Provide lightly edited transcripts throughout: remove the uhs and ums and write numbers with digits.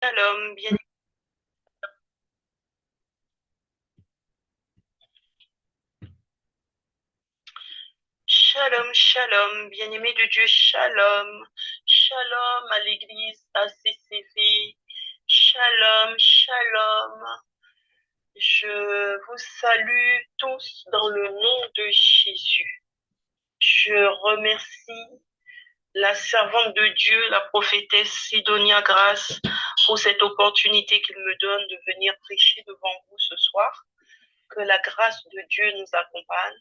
Shalom, shalom, shalom, bien-aimé de Dieu, shalom, shalom à l'église, à CCV, shalom, shalom. Je vous salue tous dans le nom de Jésus. Je remercie la servante de Dieu, la prophétesse Sidonia Grace, pour cette opportunité qu'il me donne de venir prêcher devant vous ce soir. Que la grâce de Dieu nous accompagne,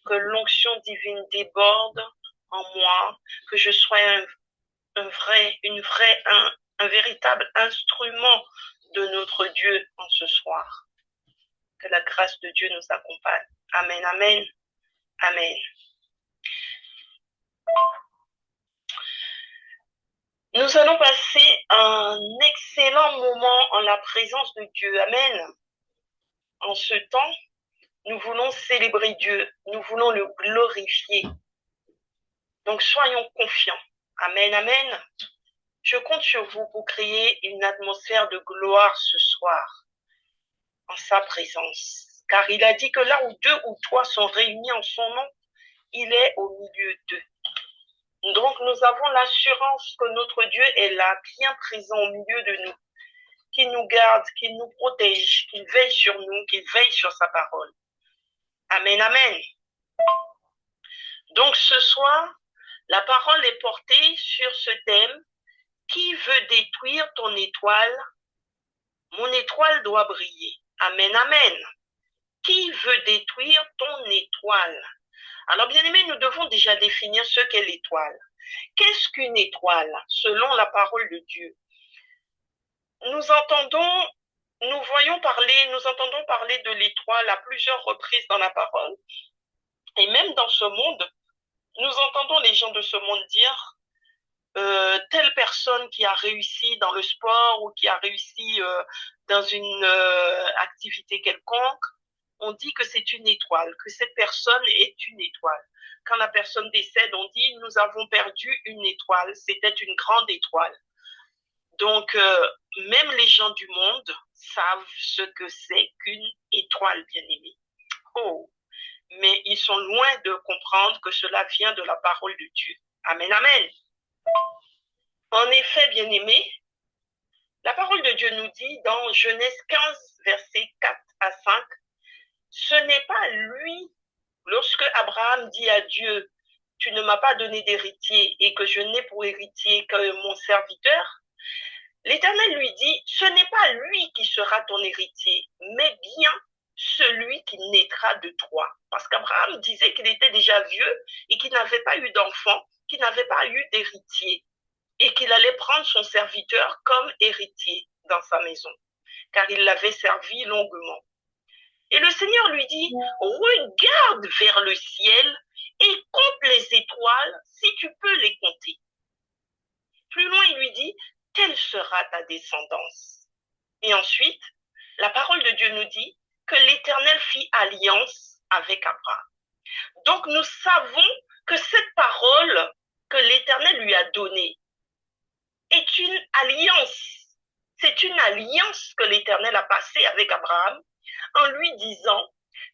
que l'onction divine déborde en moi, que je sois un véritable instrument de notre Dieu en ce soir. Que la grâce de Dieu nous accompagne. Amen, amen, amen. Nous allons passer un excellent moment en la présence de Dieu. Amen. En ce temps, nous voulons célébrer Dieu, nous voulons le glorifier. Donc soyons confiants. Amen, amen. Je compte sur vous pour créer une atmosphère de gloire ce soir, en sa présence. Car il a dit que là où deux ou trois sont réunis en son nom, il est au milieu d'eux. Donc nous avons l'assurance que notre Dieu est là, bien présent au milieu de nous, qu'il nous garde, qu'il nous protège, qu'il veille sur nous, qu'il veille sur sa parole. Amen, amen. Donc ce soir, la parole est portée sur ce thème: qui veut détruire ton étoile? Mon étoile doit briller. Amen, amen. Qui veut détruire ton étoile? Alors, bien aimé, nous devons déjà définir ce qu'est l'étoile. Qu'est-ce qu'une étoile, selon la parole de Dieu? Nous entendons parler de l'étoile à plusieurs reprises dans la parole. Et même dans ce monde, nous entendons les gens de ce monde dire telle personne qui a réussi dans le sport ou qui a réussi dans une activité quelconque, on dit que c'est une étoile, que cette personne est une étoile. Quand la personne décède, on dit nous avons perdu une étoile, c'était une grande étoile. Donc, même les gens du monde savent ce que c'est qu'une étoile bien-aimée. Oh, mais ils sont loin de comprendre que cela vient de la parole de Dieu. Amen, amen. En effet, bien-aimés, la parole de Dieu nous dit dans Genèse 15, versets 4 à 5, ce n'est pas lui, lorsque Abraham dit à Dieu, tu ne m'as pas donné d'héritier et que je n'ai pour héritier que mon serviteur, l'Éternel lui dit, ce n'est pas lui qui sera ton héritier, mais bien celui qui naîtra de toi. Parce qu'Abraham disait qu'il était déjà vieux et qu'il n'avait pas eu d'enfant, qu'il n'avait pas eu d'héritier et qu'il allait prendre son serviteur comme héritier dans sa maison, car il l'avait servi longuement. Et le Seigneur lui dit, regarde vers le ciel et compte les étoiles si tu peux les compter. Plus loin, il lui dit, telle sera ta descendance. Et ensuite, la parole de Dieu nous dit que l'Éternel fit alliance avec Abraham. Donc nous savons que cette parole que l'Éternel lui a donnée est une alliance. C'est une alliance que l'Éternel a passée avec Abraham en lui disant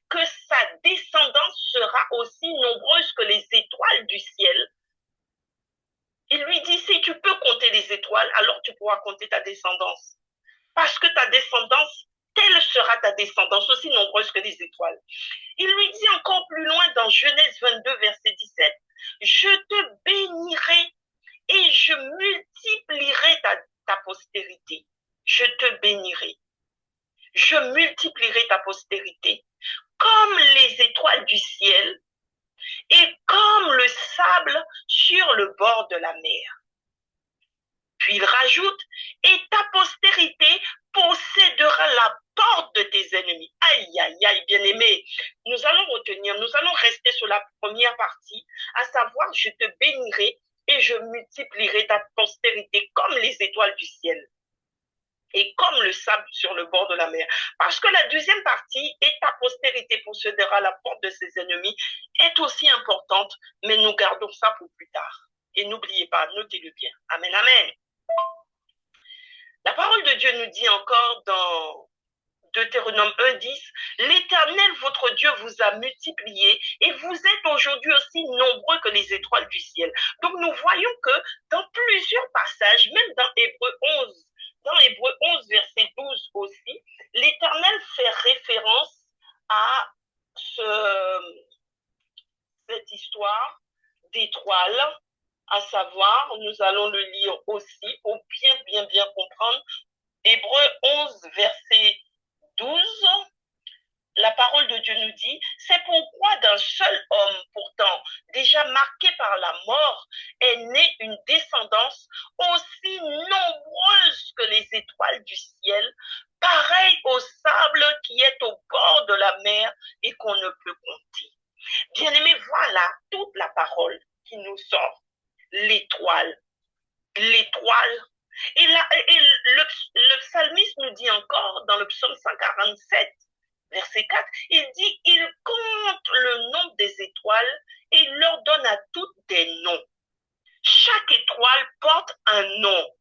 que sa descendance sera aussi nombreuse que les étoiles du ciel. Il lui dit, si tu peux compter les étoiles, alors tu pourras compter ta descendance. Parce que ta descendance, telle sera ta descendance, aussi nombreuse que les étoiles. Il lui dit encore plus loin dans Genèse 22, verset 17, je te bénirai et je multiplierai ta postérité. Je te bénirai. Je multiplierai ta postérité comme les étoiles du ciel et comme le sable sur le bord de la mer. Puis il rajoute, et ta postérité possédera la porte de tes ennemis. Aïe, aïe, aïe, bien-aimé. Nous allons rester sur la première partie, à savoir, je te bénirai et je multiplierai ta postérité comme les étoiles du ciel et comme le sable sur le bord de la mer. Parce que la deuxième partie, et ta postérité possédera la porte de ses ennemis, est aussi importante, mais nous gardons ça pour plus tard. Et n'oubliez pas, notez-le bien. Amen, amen. La parole de Dieu nous dit encore dans Deutéronome 1:10, l'Éternel, votre Dieu, vous a multiplié et vous êtes aujourd'hui aussi nombreux que les étoiles du ciel. Donc nous voyons que dans plusieurs passages, même dans Hébreu 11, verset 12 aussi, l'Éternel fait référence à cette histoire d'étoiles, à savoir, nous allons le lire aussi pour bien comprendre. Hébreu 11, verset 12, la parole de Dieu nous dit, c'est pourquoi d'un seul homme, pourtant déjà marqué par la mort, est née une descendance aussi nombreuse que les étoiles du ciel, pareille au sable qui est au bord de la mer et qu'on ne peut compter. Bien-aimés, voilà toute la parole qui nous sort. L'étoile. L'étoile. Et le psalmiste nous dit encore dans le psaume 147, verset 4, il dit, il compte le nombre des étoiles et il leur donne à toutes des noms. Chaque étoile porte un nom.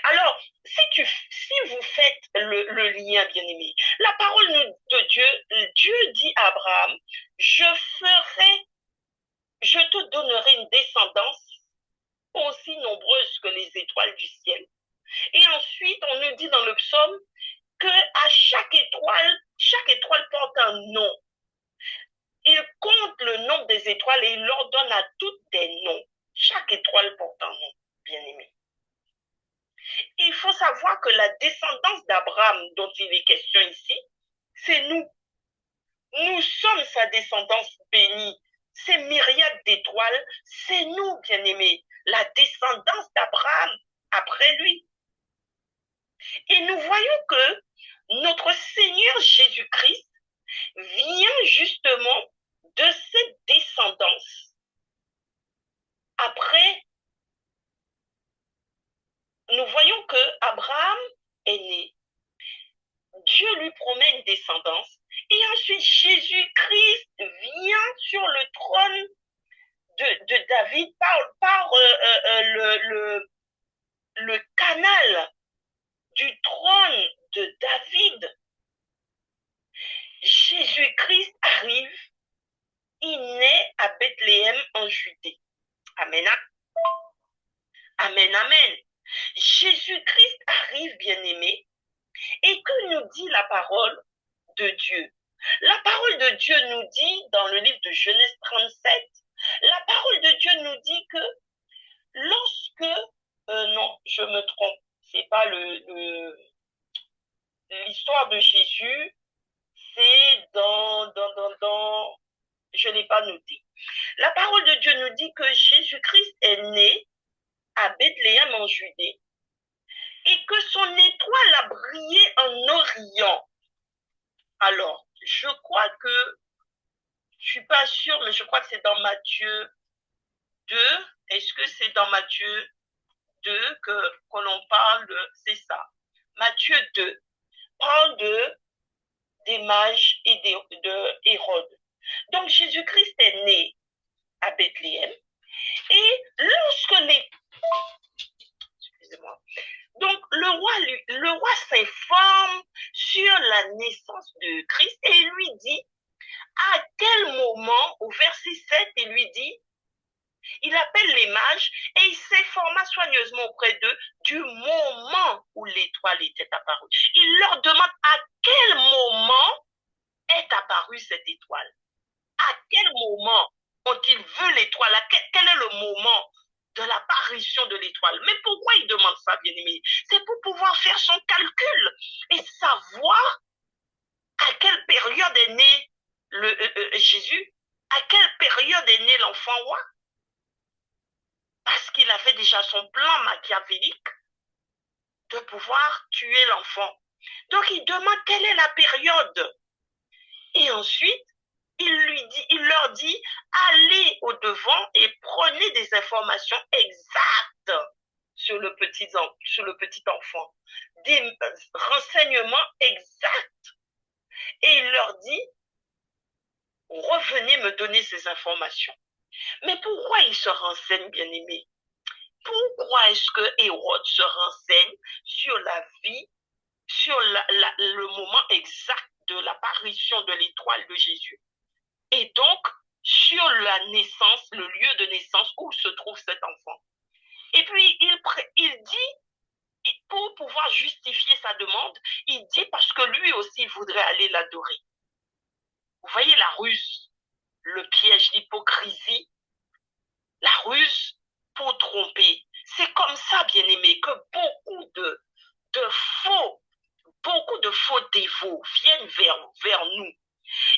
Alors, si vous faites le lien, bien-aimé, la parole de Dieu, Dieu dit à Abraham, je te donnerai une descendance aussi nombreuse que les étoiles du ciel. Et ensuite, on nous dit dans le psaume que à chaque étoile porte un nom. Il compte le nombre des étoiles et il leur donne à toutes des noms. Chaque étoile porte un nom, bien-aimé. Il faut savoir que la descendance d'Abraham dont il est question ici, c'est nous. Nous sommes sa descendance bénie. Ces myriades d'étoiles, c'est nous, bien-aimés, la descendance d'Abraham après lui. Et nous voyons que notre Seigneur Jésus-Christ vient justement de cette descendance. Après, nous voyons que Abraham est né. Dieu lui promet une descendance. Et ensuite, Jésus-Christ vient sur le trône de David par le canal du trône de David. Jésus-Christ arrive, il naît à Bethléem en Judée. Amen. Amen, amen. Jésus-Christ arrive, bien-aimé, et que nous dit la parole de Dieu? La parole de Dieu nous dit dans le livre de Genèse 37, la parole de Dieu nous dit que lorsque, non, je me trompe, c'est pas l'histoire de Jésus, c'est je ne l'ai pas noté. La parole de Dieu nous dit que Jésus-Christ est né à Bethléem en Judée et que son étoile a brillé en Orient. Alors, je crois que, je suis pas sûre, mais je crois que c'est dans Matthieu 2. Est-ce que c'est dans Matthieu 2 que l'on parle de, c'est ça. Matthieu 2 parle des mages et de Hérode. Donc, Jésus-Christ est né à Bethléem. Et lorsque excusez-moi, donc le roi s'informe sur la naissance de Christ et il lui dit, à quel moment, au verset 7, il lui dit, il appelle les mages et il s'informa soigneusement auprès d'eux du moment où l'étoile était apparue. Il leur demande à quel moment est apparue cette étoile. À quel moment ont-ils vu l'étoile? Quel est le moment de l'apparition de l'étoile? Mais pourquoi il demande ça, bien-aimé? C'est pour pouvoir faire son calcul et savoir à quelle période est né Jésus, à quelle période est né l'enfant roi. Parce qu'il avait déjà son plan machiavélique de pouvoir tuer l'enfant. Donc il demande quelle est la période. Et ensuite, il leur dit, allez au devant et prenez des informations exactes sur le petit enfant, des renseignements exacts. Et il leur dit, revenez me donner ces informations. Mais pourquoi il se renseigne, bien-aimé? Pourquoi est-ce que Hérode se renseigne sur la vie, sur le moment exact de l'apparition de l'étoile de Jésus et donc sur la naissance, le lieu de naissance où se trouve cet enfant? Et puis il dit, pour pouvoir justifier sa demande, il dit parce que lui aussi voudrait aller l'adorer. Vous voyez la ruse, le piège, l'hypocrisie, la ruse pour tromper. C'est comme ça, bien-aimé, que de faux, beaucoup de faux dévots viennent vers nous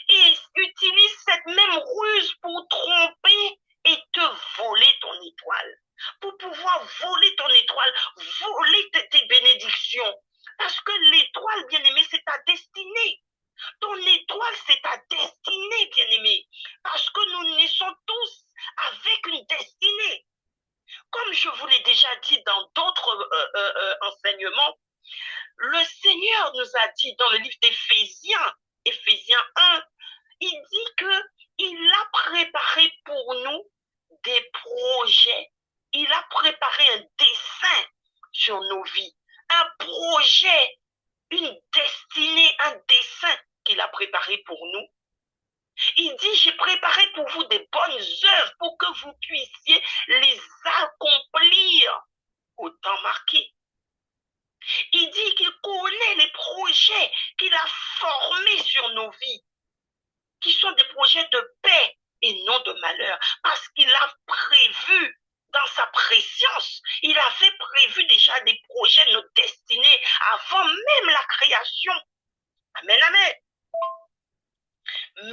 et utilisent cette même ruse pour tromper et te voler ton étoile. Pour pouvoir voler ton étoile, voler tes bénédictions. Parce que l'étoile, bien-aimé, c'est ta destinée. Ton étoile, c'est ta destinée, bien-aimé. Parce que nous naissons tous avec une destinée. Comme je vous l'ai déjà dit dans d'autres enseignements, le Seigneur nous a dit dans le livre d'Éphésiens, Éphésiens 1, il dit que il a préparé pour nous des projets. Il a préparé un dessein sur nos vies, un projet, une destinée, un dessein qu'il a préparé pour nous. Il dit, j'ai préparé pour vous des bonnes œuvres pour que vous puissiez les accomplir au temps marqué. Il dit qu'il connaît les projets qu'il a formés sur nos vies, qui sont des projets de paix et non de malheur, parce qu'il a prévu dans sa préscience, il avait prévu déjà des projets, nos destinées, avant même la création. Amen, amen.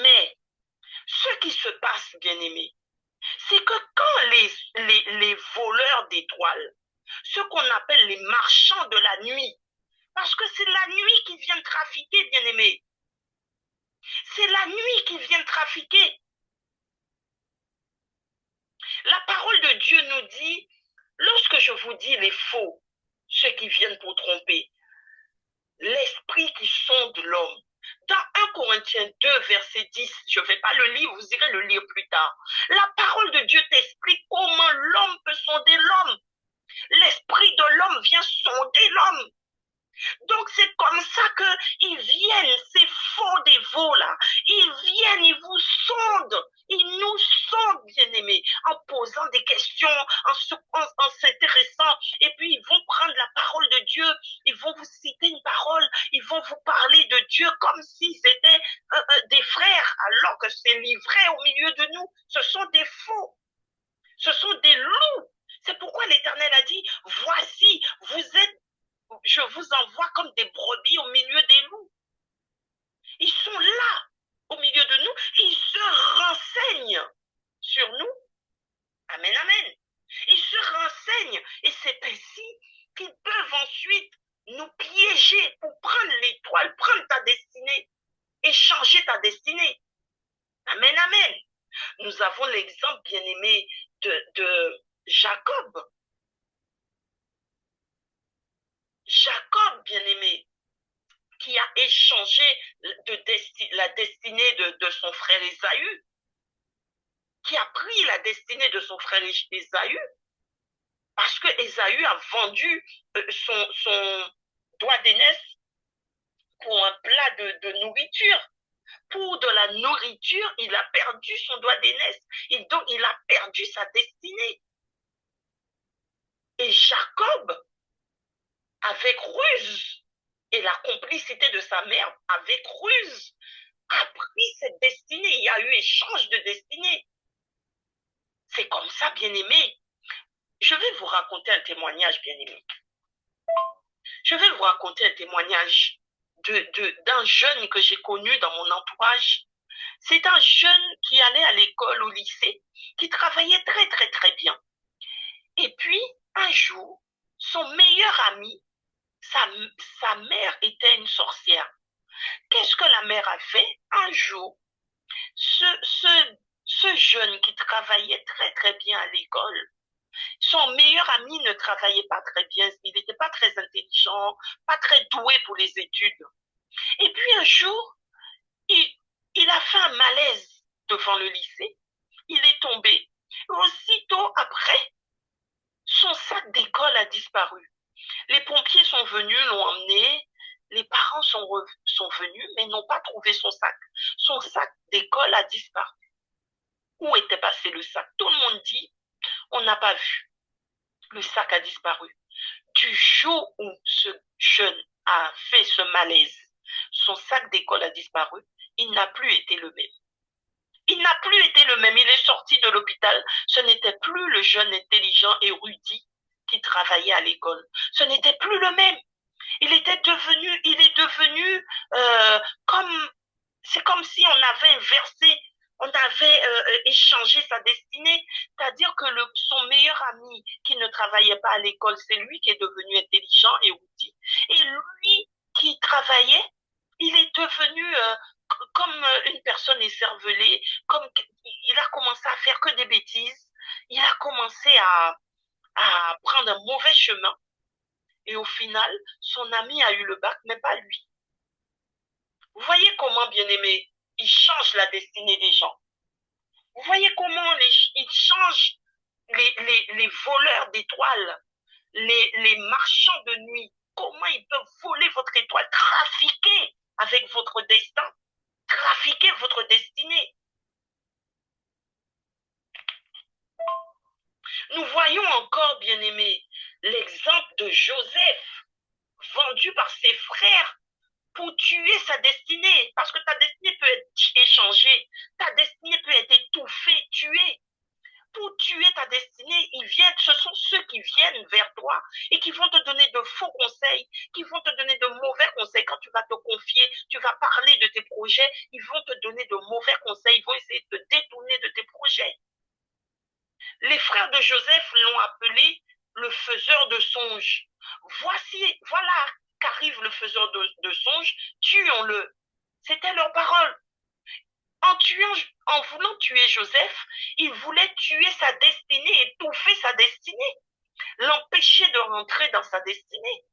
Mais ce qui se passe, bien-aimé, c'est que quand les voleurs d'étoiles, ce qu'on appelle les marchands de la nuit, parce que c'est la nuit qui vient trafiquer, bien-aimé. C'est la nuit qui vient trafiquer. La parole de Dieu nous dit, lorsque je vous dis les faux, ceux qui viennent pour tromper, l'esprit qui sonde l'homme. Dans 1 Corinthiens 2, verset 10, je ne vais pas le lire, vous irez le lire plus tard. La parole de Dieu t'explique comment l'homme peut sonder l'homme. L'esprit de l'homme vient sonder l'homme. Donc c'est comme ça qu'ils viennent, ces faux dévots là, ils viennent, ils vous sondent, ils nous sondent, bien-aimés, en posant des questions, en s'intéressant, et puis ils vont prendre la parole de Dieu, ils vont vous citer une parole, ils vont vous parler de Dieu comme si c'était des frères, alors que c'est livré au milieu de nous. Ce sont des faux, ce sont des loups. C'est pourquoi l'Éternel a dit, voici, je vous envoie comme des brebis au milieu des loups. Ils sont là, au milieu de nous, ils se renseignent sur nous. Amen, amen. Ils se renseignent et c'est ainsi qu'ils peuvent ensuite nous piéger pour prendre l'étoile, prendre ta destinée et changer ta destinée. Amen, amen. Nous avons l'exemple bien-aimé de Jacob. Jacob, bien-aimé, qui a échangé la destinée de son frère Ésaü, qui a pris la destinée de son frère Ésaü, parce que Ésaü a vendu son doigt d'aînesse pour un plat de nourriture. Pour de la nourriture, il a perdu son doigt d'aînesse, et donc il a perdu sa destinée. Et Jacob, avec ruse, et la complicité de sa mère avec ruse, a pris cette destinée. Il y a eu échange de destinée. C'est comme ça, bien-aimé. Je vais vous raconter un témoignage, bien-aimé. Je vais vous raconter un témoignage d'un jeune que j'ai connu dans mon entourage. C'est un jeune qui allait à l'école, au lycée, qui travaillait très, très, très bien. Et puis, un jour, son meilleur ami, sa mère était une sorcière. Qu'est-ce que la mère a fait? Un jour, ce jeune qui travaillait très, très bien à l'école, son meilleur ami ne travaillait pas très bien, il n'était pas très intelligent, pas très doué pour les études. Et puis un jour, il a fait un malaise devant le lycée, il est tombé. Aussitôt après, Son sac d'école a disparu. Les pompiers sont venus, l'ont emmené. Les parents sont venus, mais n'ont pas trouvé son sac. Son sac d'école a disparu. Où était passé le sac? Tout le monde dit, on n'a pas vu. Le sac a disparu. Du jour où ce jeune a fait ce malaise, son sac d'école a disparu. Il n'a plus été le même. Il n'a plus été le même. Il est sorti de l'hôpital. Ce n'était plus le jeune intelligent érudit qui travaillait à l'école. Ce n'était plus le même. Il est devenu c'est comme si on avait inversé, on avait échangé sa destinée. C'est-à-dire que son meilleur ami qui ne travaillait pas à l'école, c'est lui qui est devenu intelligent, érudit. Et lui qui travaillait, il est devenu comme une personne écervelée, comme il a commencé à faire que des bêtises. Il a commencé à prendre un mauvais chemin. Et au final, son ami a eu le bac, mais pas lui. Vous voyez comment, bien aimé, il change la destinée des gens. Vous voyez comment il change les voleurs d'étoiles, les marchands de nuit. Comment ils peuvent voler votre étoile, trafiquer avec votre destin, trafiquer votre destinée. Nous voyons encore, bien aimé, l'exemple de Joseph, vendu par ses frères pour tuer sa destinée, parce que ta destinée peut être échangée, ta destinée peut être étouffée, tuée. Pour tuer ta destinée, ce sont ceux qui viennent vers toi et qui vont te donner de faux conseils, qui vont te donner de mauvais conseils. Quand tu vas te confier, tu vas parler de tes projets, ils vont te donner de mauvais conseils, ils vont essayer de te détourner de tes projets. Les frères de Joseph l'ont appelé le faiseur de songes. Voilà qu'arrive le faiseur de songes, tuons-le. C'était leur parole. En voulant tuer Joseph, ils voulaient tuer sa destinée, étouffer sa destinée, l'empêcher de rentrer dans sa destinée,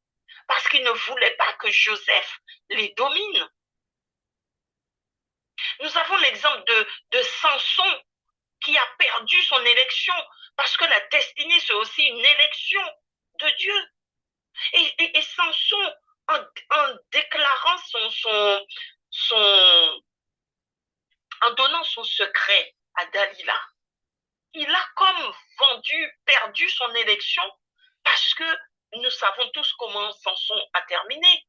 parce qu'ils ne voulaient pas que Joseph les domine. Nous avons l'exemple de Samson qui a perdu son élection, parce que la destinée, c'est aussi une élection de Dieu. Et Samson, en déclarant en donnant son secret à Dalila, il a comme perdu son élection, parce que nous savons tous comment Samson a terminé.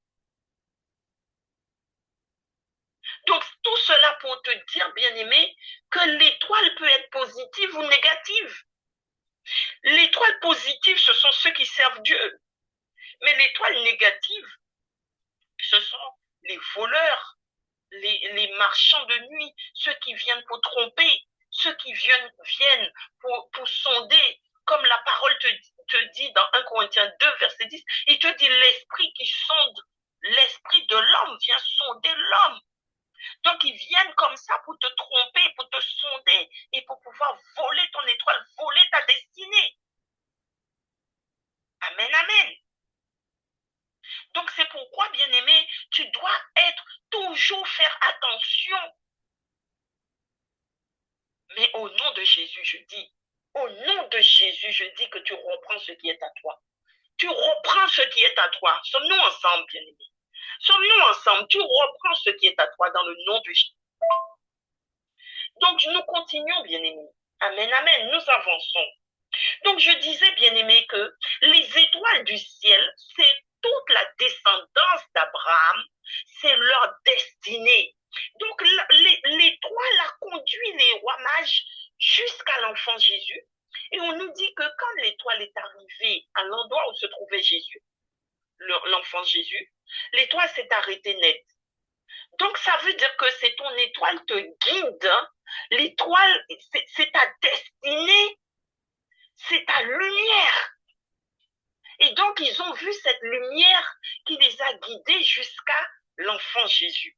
Donc, tout cela pour te dire, bien-aimé, que l'étoile peut être positive ou négative. L'étoile positive, ce sont ceux qui servent Dieu. Mais l'étoile négative, ce sont les voleurs, les marchands de nuit, ceux qui viennent pour tromper, ceux qui viennent pour sonder, comme la parole te dit dans 1 Corinthiens 2, verset 10, il te dit l'esprit qui sonde, l'esprit de l'homme vient sonder l'homme. Donc, ils viennent comme ça pour te tromper, pour te sonder et pour pouvoir voler ton étoile, voler ta destinée. Amen, amen. Donc, c'est pourquoi, bien-aimé, tu dois toujours faire attention. Mais au nom de Jésus, je dis, au nom de Jésus, je dis que tu reprends ce qui est à toi. Tu reprends ce qui est à toi. Sommes-nous ensemble, bien-aimés? Sommes-nous ensemble? Tu reprends ce qui est à toi dans le nom de Jésus. Donc, nous continuons, bien-aimés. Amen, amen. Nous avançons. Donc, je disais, bien-aimés, que les étoiles du ciel, c'est toute la descendance d'Abraham, c'est leur destinée. Donc, l'étoile a conduit les rois mages jusqu'à l'enfant Jésus. Et on nous dit que quand l'étoile est arrivée à l'endroit où se trouvait Jésus, l'enfant Jésus, l'étoile s'est arrêtée net. Donc, ça veut dire que c'est ton étoile te guide. Hein? L'étoile, c'est ta destinée, c'est ta lumière. Et donc, ils ont vu cette lumière qui les a guidés jusqu'à l'enfant Jésus.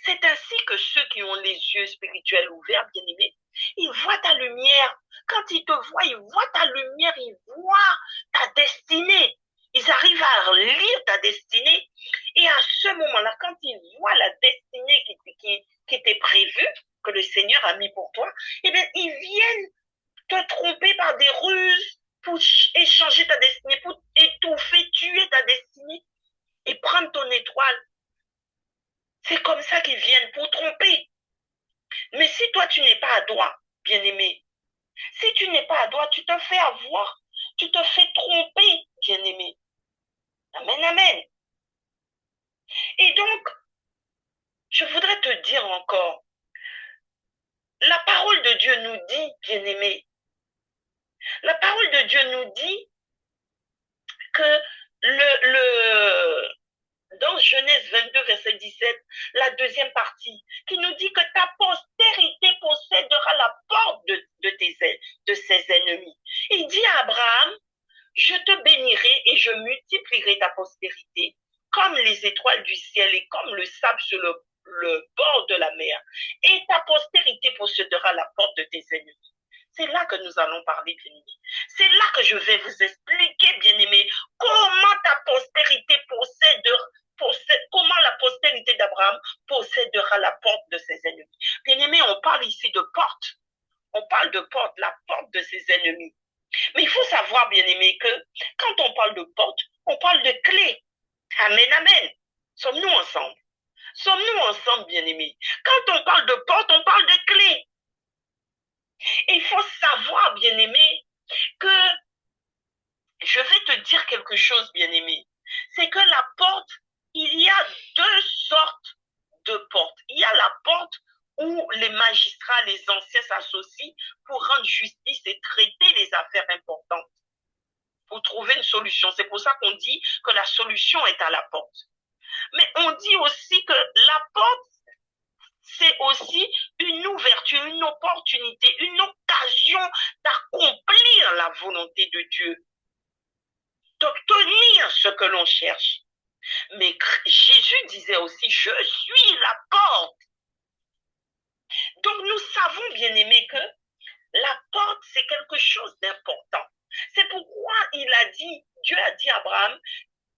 C'est ainsi que ceux qui ont les yeux spirituels ouverts, bien-aimés, ils voient ta lumière. Quand ils te voient, ils voient ta lumière, ils voient ta destinée. Ils arrivent à lire ta destinée. Et à ce moment-là, quand ils voient la destinée qui était prévue, que le Seigneur a mis pour toi, eh bien, ils viennent te tromper par des ruses pour échanger C'est comme ça qu'ils viennent pour tromper. Mais si toi, tu n'es pas à droit, bien-aimé, si tu n'es pas à droit, tu te fais avoir, tu te fais tromper, bien-aimé. Amen, amen. Et donc, je voudrais te dire encore, la parole de Dieu nous dit, bien-aimé, la parole de Dieu nous dit que dans Genèse 22, verset 17, la deuxième partie, qui nous dit que ta postérité possédera la porte de ses ennemis. Il dit à Abraham, je te bénirai et je multiplierai ta postérité comme les étoiles du ciel et comme le sable sur le bord de la mer. Et ta postérité possédera la porte de tes ennemis. C'est là que nous allons parler, bien-aimés. C'est là que je vais vous expliquer, bien-aimés, comment ta postérité comment la postérité d'Abraham possédera la porte de ses ennemis. Bien-aimés, on parle ici de porte. On parle de porte, la porte de ses ennemis. Mais il faut savoir, bien-aimés, que quand on parle de porte, on parle de clé. Amen, amen. Sommes-nous ensemble? Sommes-nous ensemble, bien-aimés? Quand on parle de porte, on parle de clé. Et il faut savoir, bien-aimé, que je vais te dire quelque chose, bien-aimé. C'est que la porte, il y a deux sortes de portes. Il y a la porte où les magistrats, les anciens s'associent pour rendre justice et traiter les affaires importantes, pour trouver une solution. C'est pour ça qu'on dit que la solution est à la porte. Mais on dit aussi que la porte, c'est aussi une ouverture, une opportunité, une occasion d'accomplir la volonté de Dieu, d'obtenir ce que l'on cherche. Mais Jésus disait aussi, je suis la porte. Donc nous savons, bien aimés, que la porte, c'est quelque chose d'important. C'est pourquoi Dieu a dit à Abraham,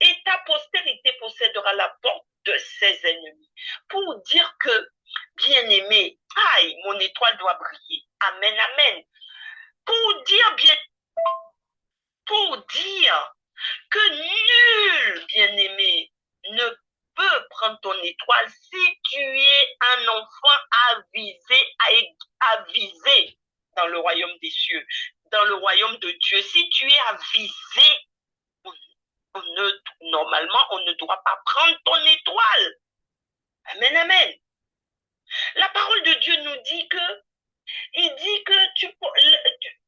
et ta postérité possédera la porte de ses ennemis. Pour dire que, bien aimé, aïe, mon étoile doit briller. Amen, amen. Pour dire que nul, bien aimé, ne peut prendre ton étoile si tu es un enfant avisé dans le royaume des cieux, dans le royaume de Dieu. Si tu es avisé, normalement, on ne doit pas prendre ton étoile. Amen, amen. La parole de Dieu nous dit que, il dit que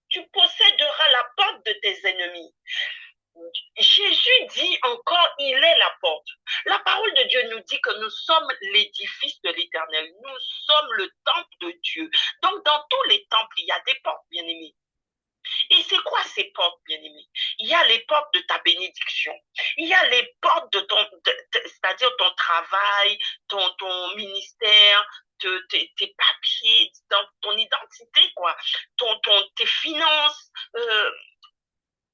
tu posséderas la porte de tes ennemis. Jésus dit encore, il est la porte. La parole de Dieu nous dit que nous sommes l'édifice de l'Éternel. Nous sommes le temple de Dieu. Donc, dans tous les temples, il y a des portes, bien aimés. Et c'est quoi ces portes, bien-aimés? Il y a les portes de ta bénédiction. Il y a les portes de c'est-à-dire ton travail, ton ministère, tes papiers, ton identité, quoi. Tes finances,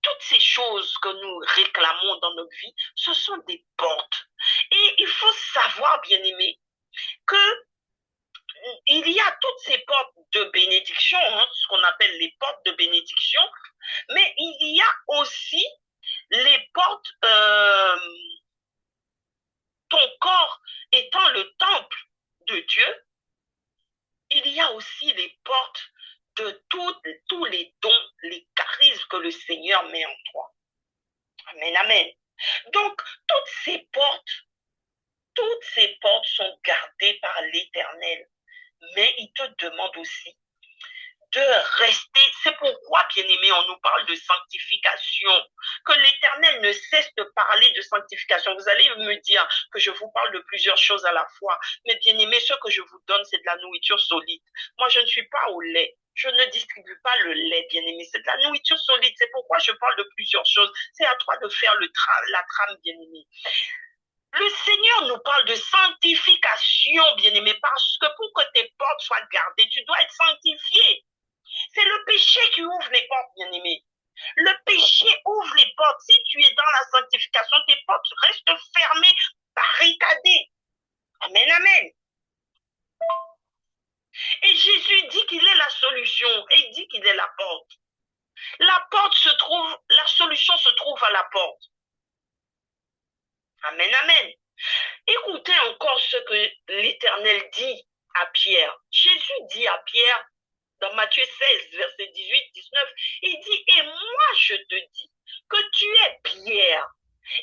toutes ces choses que nous réclamons dans notre vie, ce sont des portes. Et il faut savoir, bien-aimés, que il y a toutes ces portes de bénédiction, hein, ce qu'on appelle les portes de bénédiction, mais il y a aussi les portes, ton corps étant le temple de Dieu, il y a aussi les portes de tous les dons, les charismes que le Seigneur met en toi. Amen, amen. Donc, toutes ces portes sont gardées par l'Éternel. Mais il te demande aussi de rester. C'est pourquoi, bien-aimé, on nous parle de sanctification, que l'Éternel ne cesse de parler de sanctification. Vous allez me dire que je vous parle de plusieurs choses à la fois, mais bien-aimé, ce que je vous donne, c'est de la nourriture solide. Moi, je ne suis pas au lait. Je ne distribue pas le lait, bien-aimé. C'est de la nourriture solide. C'est pourquoi je parle de plusieurs choses. C'est à toi de faire la trame, bien-aimé. Le Seigneur nous parle de sanctification, bien-aimé, parce que pour que tes portes soient gardées, tu dois être sanctifié. C'est le péché qui ouvre les portes, bien-aimé. Le péché ouvre les portes. Si tu es dans la sanctification, tes portes restent fermées, barricadées. Amen, amen. Et Jésus dit qu'il est la solution et il dit qu'il est la porte. La solution se trouve à la porte. Amen, amen. Écoutez encore ce que l'Éternel dit à Pierre. Jésus dit à Pierre, dans Matthieu 16, verset 18-19, il dit, et moi je te dis que tu es Pierre,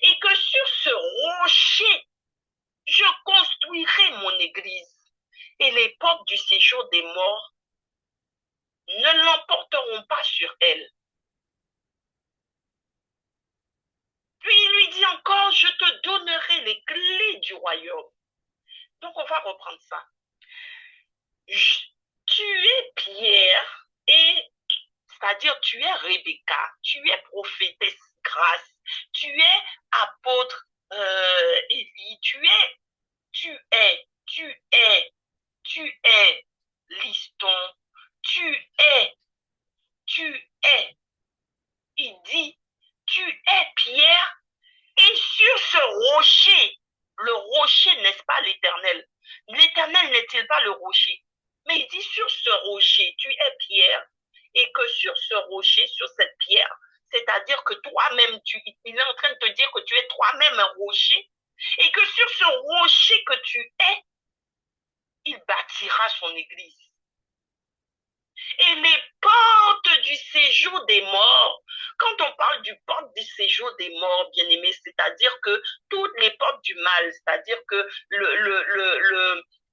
et que sur ce rocher, je construirai mon église, et les portes du séjour des morts ne l'emporteront pas sur elle. Puis il lui dit encore, je te donnerai les clés du royaume. Donc on va reprendre ça. Tu es Pierre, et c'est-à-dire tu es Rebecca, tu es prophétesse Grâce, tu es apôtre Élie, tu es Liston, tu es. Il dit, tu es Pierre, et sur ce rocher, le rocher, n'est-ce pas l'Éternel? L'Éternel n'est-il pas le rocher? Mais il dit, sur ce rocher, tu es Pierre, et que sur ce rocher, sur cette pierre, c'est-à-dire que toi-même, il est en train de te dire que tu es toi-même un rocher, et que sur ce rocher que tu es, il bâtira son église. Et les portes du séjour des morts, quand on parle du porte du séjour des morts, bien aimé, c'est-à-dire que toutes les portes du mal, c'est-à-dire que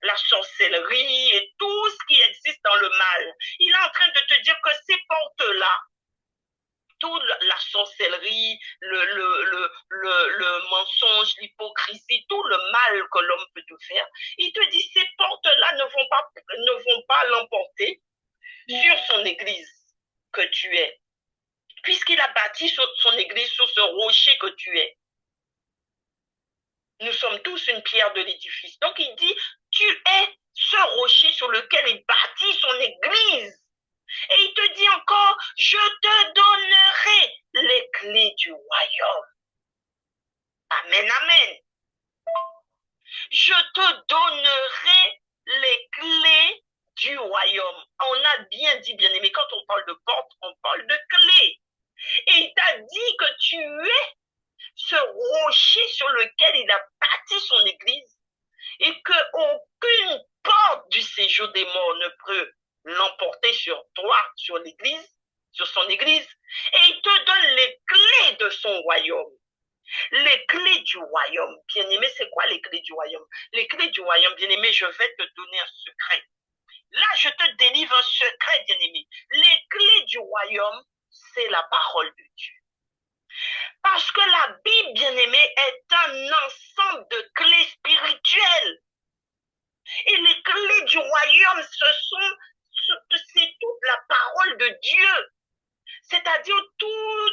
la sorcellerie et tout ce qui existe dans le mal, il est en train de te dire que ces portes-là, toute la sorcellerie, le mensonge, l'hypocrisie, tout le mal que l'homme peut te faire, il te dit ces portes-là ne vont pas l'emporter sur son église que tu es, puisqu'il a bâti son église sur ce rocher que tu es. Nous sommes tous une pierre de l'édifice. Donc il dit, tu es ce rocher sur lequel il bâtit son église. Et il te dit encore, je te donnerai les clés du royaume. Amen, amen. Je te donnerai les clés du royaume. On a bien dit, bien aimé, quand on parle de porte, on parle de clés. Et il t'a dit que tu es ce rocher sur lequel il a bâti son église et qu'aucune porte du séjour des morts ne peut l'emporter sur toi, sur l'église, sur son église. Et il te donne les clés de son royaume. Les clés du royaume. Bien-aimé, c'est quoi les clés du royaume? Les clés du royaume, bien-aimé, je vais te donner un secret. Là, je te délivre un secret, bien-aimé. Les clés du royaume, c'est la parole de Dieu. Parce que la Bible, bien-aimée, est un ensemble de clés spirituelles. Et les clés du royaume, c'est toute la parole de Dieu. C'est-à-dire tout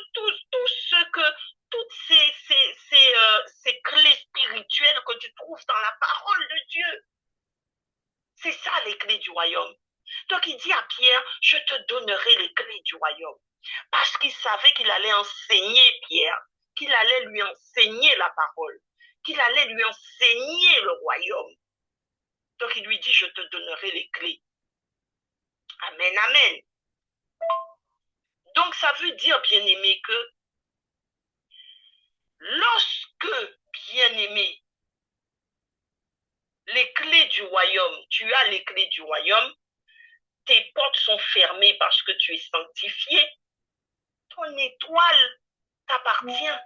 ce que, toutes ces clés spirituelles que tu trouves dans la parole de Dieu. C'est ça les clés du royaume. Donc il dit à Pierre, je te donnerai les clés du royaume. Parce qu'il savait qu'il allait enseigner Pierre, qu'il allait lui enseigner la parole, qu'il allait lui enseigner le royaume. Donc il lui dit, je te donnerai les clés. Amen, amen. Donc ça veut dire, bien-aimé, que lorsque, bien-aimé, les clés du royaume, tu as les clés du royaume, tes portes sont fermées parce que tu es sanctifié, ton étoile t'appartient.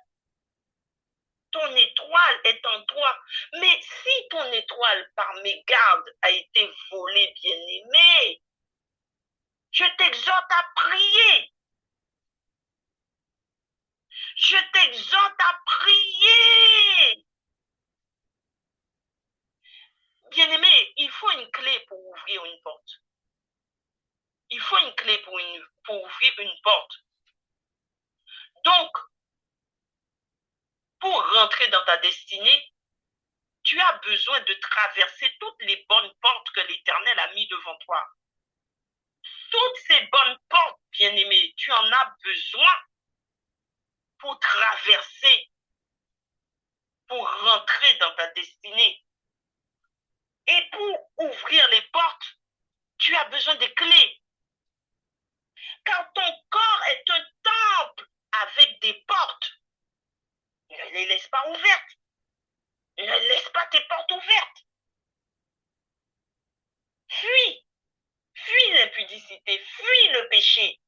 Ton étoile est en toi. Mais si ton étoile, par mégarde, a été volée, bien-aimé, je t'exhorte à prier. Je t'exhorte à prier. Bien-aimé, il faut une clé pour ouvrir une porte. Il faut une clé pour ouvrir une porte. Donc, pour rentrer dans ta destinée, tu as besoin de traverser toutes les bonnes portes que l'Éternel a mis devant toi. Toutes ces bonnes portes, bien-aimé, tu en as besoin pour traverser, pour rentrer dans ta destinée. Et pour ouvrir les portes, tu as besoin de clés. Car ton corps est un temple avec des portes. Ne les laisse pas ouvertes. Ne laisse pas tes portes ouvertes. Fuis. Fuis l'impudicité. Fuis le péché.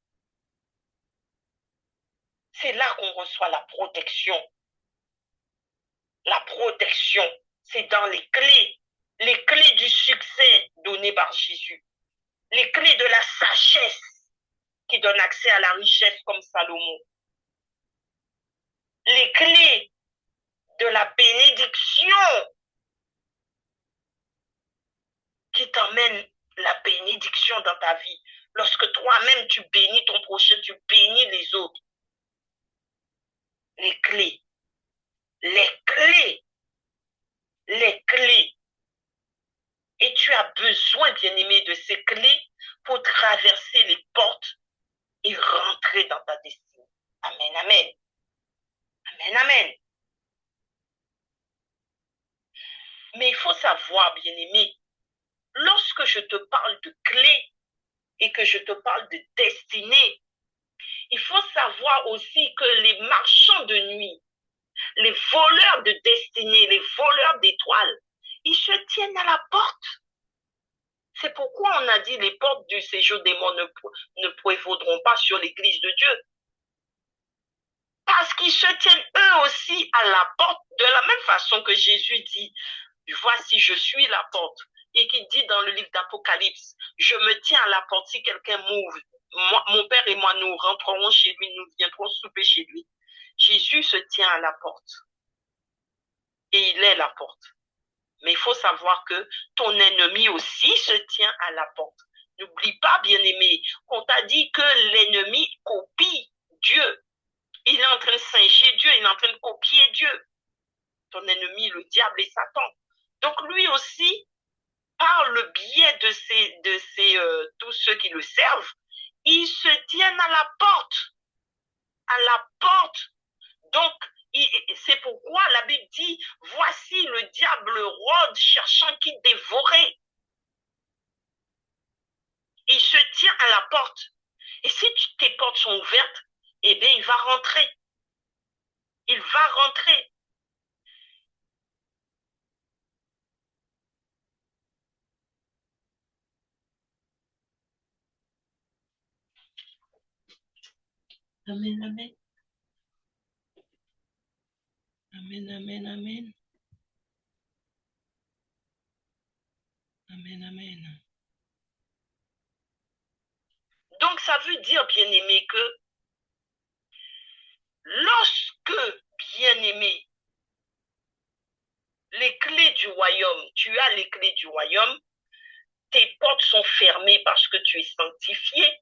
C'est là qu'on reçoit la protection. La protection, c'est dans les clés du succès données par Jésus, les clés de la sagesse qui donnent accès à la richesse comme Salomon, les clés de la bénédiction qui t'emmènent la bénédiction dans ta vie. Lorsque toi-même tu bénis ton prochain, tu bénis les autres. Les clés, les clés, les clés. Et tu as besoin, bien-aimé, de ces clés pour traverser les portes et rentrer dans ta destinée. Amen, amen. Amen, amen. Mais il faut savoir, bien-aimé, lorsque je te parle de clés et que je te parle de destinée, il faut savoir aussi que les marchands de nuit, les voleurs de destinée, les voleurs d'étoiles, ils se tiennent à la porte. C'est pourquoi on a dit les portes du séjour des morts ne prévaudront pas sur l'église de Dieu. Parce qu'ils se tiennent eux aussi à la porte de la même façon que Jésus dit, voici je suis la porte. Et qui dit dans le livre d'Apocalypse, je me tiens à la porte, si quelqu'un m'ouvre, mon Père et moi, nous rentrerons chez lui, nous viendrons souper chez lui. Jésus se tient à la porte. Et il est la porte. Mais il faut savoir que ton ennemi aussi se tient à la porte. N'oublie pas, bien-aimé, qu'on t'a dit que l'ennemi copie Dieu. Il est en train de singer Dieu, il est en train de copier Dieu. Ton ennemi, le diable et Satan. Donc lui aussi, par le biais de tous ceux qui le servent, ils se tiennent à la porte. À la porte. Donc, c'est pourquoi la Bible dit, voici le diable rôde cherchant qui dévorer. Il se tient à la porte. Et si tes portes sont ouvertes, eh bien, il va rentrer. Il va rentrer. Amen, amen. Amen, amen, amen. Amen, amen. Donc, ça veut dire, bien-aimé, que lorsque, bien-aimé, les clés du royaume, tu as les clés du royaume, tes portes sont fermées parce que tu es sanctifié,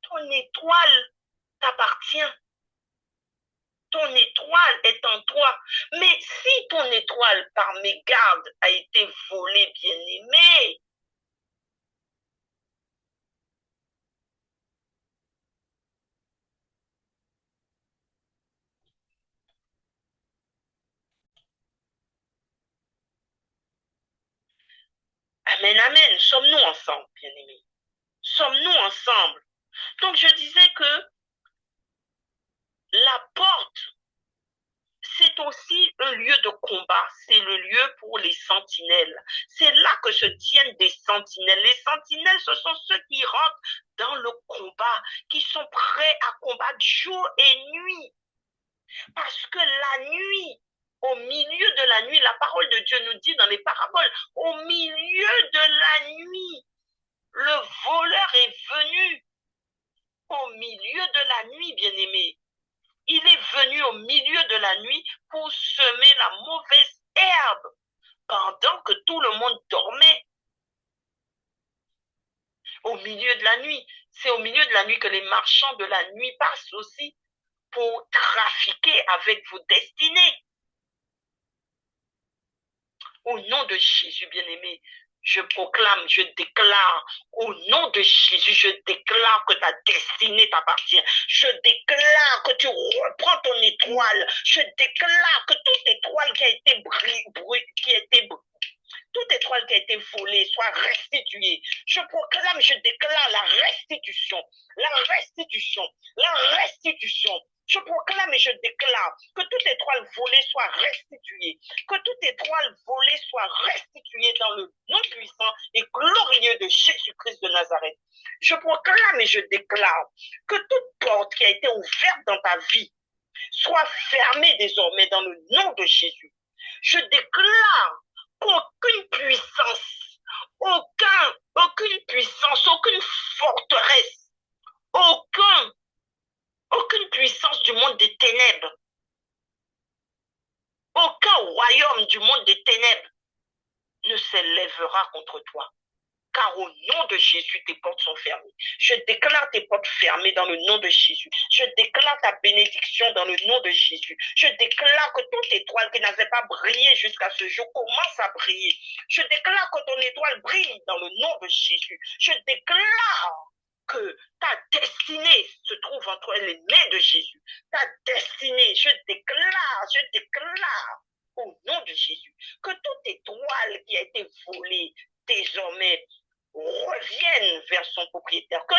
ton étoile t'appartient. Ton étoile est en toi. Mais si ton étoile, par mégarde, a été volée, bien-aimé, amen, amen, sommes-nous ensemble, bien-aimés? Sommes-nous ensemble? Donc je disais que la porte, c'est aussi un lieu de combat, c'est le lieu pour les sentinelles. C'est là que se tiennent des sentinelles. Les sentinelles, ce sont ceux qui rentrent dans le combat, qui sont prêts à combattre jour et nuit. Parce que la nuit, au milieu de la nuit, la parole de Dieu nous dit dans les paraboles, au milieu de la nuit, le voleur est venu. Au milieu de la nuit, bien-aimé. Il est venu au milieu de la nuit pour semer la mauvaise herbe pendant que tout le monde dormait. Au milieu de la nuit, c'est au milieu de la nuit que les marchands de la nuit passent aussi pour trafiquer avec vos destinées. Au nom de Jésus, bien-aimé, je proclame, je déclare, au nom de Jésus, je déclare que ta destinée t'appartient. Je déclare que tu reprends ton étoile. Je déclare que toute étoile qui a été toute étoile qui a été volée soit restituée. Je proclame, je déclare la restitution, la restitution, la restitution, Je proclame et je déclare que toute étoile volée soit restituée, que toute étoile volée soit restituée dans le nom puissant et glorieux de Jésus-Christ de Nazareth. Je proclame et je déclare que toute porte qui a été ouverte dans ta vie soit fermée désormais dans le nom de Jésus. Je déclare qu'aucune puissance, aucune puissance, aucune forteresse, aucune puissance du monde des ténèbres, aucun royaume du monde des ténèbres ne s'élèvera contre toi. Car au nom de Jésus, tes portes sont fermées. Je déclare tes portes fermées dans le nom de Jésus. Je déclare ta bénédiction dans le nom de Jésus. Je déclare que toute étoile qui n'avait pas brillé jusqu'à ce jour commence à briller. Je déclare que ton étoile brille dans le nom de Jésus. Je déclare que ta destinée se trouve entre les mains de Jésus. Ta destinée, je déclare au nom de Jésus que toute étoile qui a été volée désormais revienne vers son propriétaire, que